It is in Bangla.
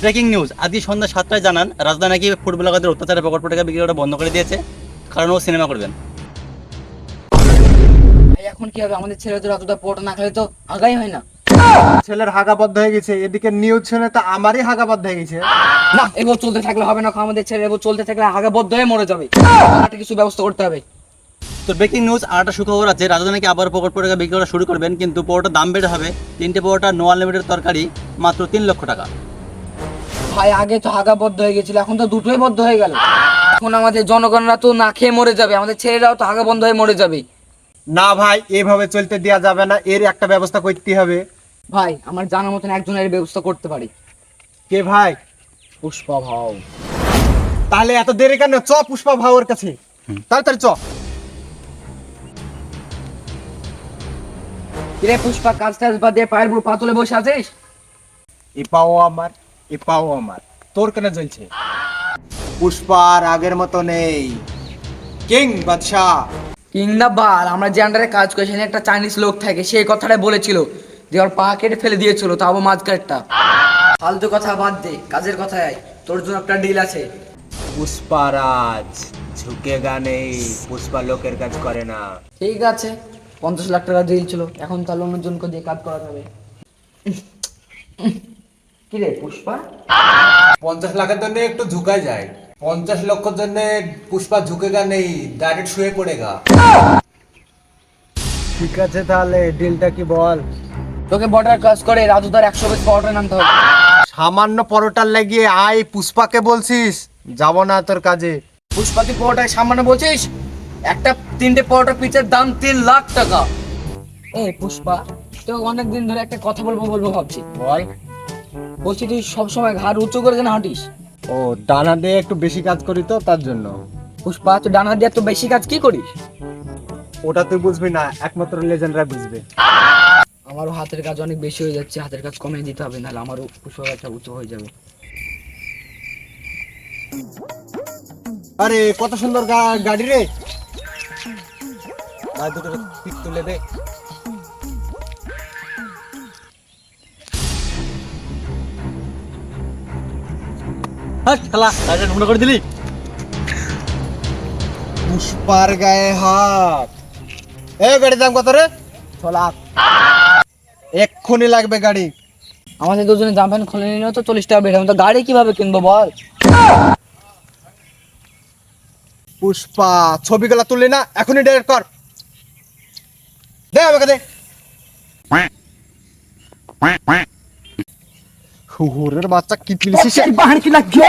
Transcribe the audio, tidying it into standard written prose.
ব্রেকিং নিউজ, আজকে সন্ধ্যা 7টায় জানান রাজদা নাকি ফুটবলারদের অত্যাচারে প্রকল্পটাকে বিক্রি করা বন্ধ করে দিয়েছে, কারণ ও সিনেমা করবেন। এখন কি হবে? আমাদের ছেলেদের অতটা পড়া না খেলে তো আগাই হয় না। ছেলের হাগাবদ্ধ হয়ে গেছে, এদিকে নিউজ শুনে তো আমারই হাগাবদ্ধ হয়ে গেছে। না, এবার চলতে থাকলে হবে না। আমাদের ছেলে এবার চলতে থাকলে হাগাবদ্ধ হয়ে মরে যাবে। একটা কিছু ব্যবস্থা করতে হবে। তো ব্রেকিং নিউজ, আর একটা সুখবর আছে, রাজদা নাকি আবার প্রকল্পটাকে বিক্রি করা শুরু করবেন, কিন্তু পরোটার দাম বেড়ে হবে। 3টে পরোটা নো আনলিমিটেড তরকারি মাত্র 3 লক্ষ টাকা। ভাই, আগে তো হাগাবদ্ধ হয়ে গেছিল, এখন তো দুটোই বদ্ধ হয়ে গেল। এখন আমাদের জনগণরা তো না খেয়ে মরে যাবে, আমাদের ছেলেরাও তো হাগা বন্ধ হয়ে মরে যাবে। না ভাই, এইভাবে চলতে দেওয়া যাবে না, এর একটা ব্যবস্থা করতে হবে। ভাই, আমার জানার মতন একজনের ব্যবস্থা করতে পারি। কে ভাই? পুষ্পা ভাও। তাহলে এত দেরি কেন? চ পুষ্পা ভাউয়ের কাছে, তাড়াতাড়ি চ। কিরে পুষ্পা, কাজ টাজ বাদ দিয়ে পায়ের উপর পা তুলে বসে আছিস? এ পাও আমার, এ পাও আমার, তোর কেন জ্বলছে? পুষ্পার আগের মতো নেই, কিং বাদশাহ। কিংবা বাল, আমরা যে আন্ডারে কাজ করি সেখানে একটা চাইনিজ লোক থাকে, সেই কথাটাই বলেছিল যে ওর পা কেটে ফেলে দিয়েছিল, তাও মাঝখানটা। ফালতু কথা বাদ দে, কাজের কথায় তোর জন্য একটা ডিল আছে। পুষ্পারাজ ঝুঁকেগা নেই, পুষ্পা লোকের কাজ করে না। ঠিক আছে, 50 লাখ টাকা ডিল ছিল, এখন তাহলে অন্যজনকে দিয়ে কাজ করা যাবে। কিরে পুষ্পা, 50 লাখের জন্য একটু ঝুঁকাই যায়, 50 লক্ষের জন্য পুষ্পা ঝুঁকেগা নেই, ডাইরেক্ট শুয়ে পড়েগা। ঠিক আছে, তাহলে ডিলটা কি বল? তোকে বর্ডার ক্রস করে রাজুদার 100 বেস পাউডার নামতে হবে। সামান্য পরোটার লাগিয়ে আয় পুষ্পাকে বলছিস যাব না তোর কাজে? পুষ্পা, তুই পরোটায় সামান্য বলছিস? একটা 3টে পরোটা পিচের দাম 3 লাখ টাকা। এই পুষ্পা, তো অনেকদিন ধরে একটা কথা বলবো বলবো ভাবছি। বল। বলছি, তুই সবসময় ঘাড় উঁচু করে যেন হাঁটিস। ও, ডানা দিয়ে একটু বেশি কাজ করি তো তার জন্য। পুষ্পা, তুই ডানা দিয়ে তো বেশি কাজ কি করিস? ওটা তুই বুঝবি না, একমাত্র লেজেন্ডরা বুঝবে। আমারও হাতের কাজ অনেক বেশি হয়ে যাচ্ছে, হাতের কাজ কমিয়ে দিতে হবে, নাহলে আমারও পুষ্পা একটা উঁচু হয়ে যাবে। আরে কত সুন্দর গাড়ি রে, গাড়ি দুটো পিক তুলে দে। হ্যাঁ খেলা, গাড়িটা নোংরা করে দিলি। পুষ্পার গায়ে হাত। গাড়ির দাম কত রে? 6 লাখ। এক্ষুনি লাগবে গাড়ি। আমাদের দুজনে জামা প্যান্ট খুলে নিলেও তো 40 টাকা বেড়ে, তো গাড়ি কিভাবে কিনবো বল? পুষ্পা, ছবিগুলা তুললি না, এখনই ডাইরেক্ট কর। দে আমাকে দে। হুহুরের বাচ্চা কি তুলিস? বাহার কি লাগে?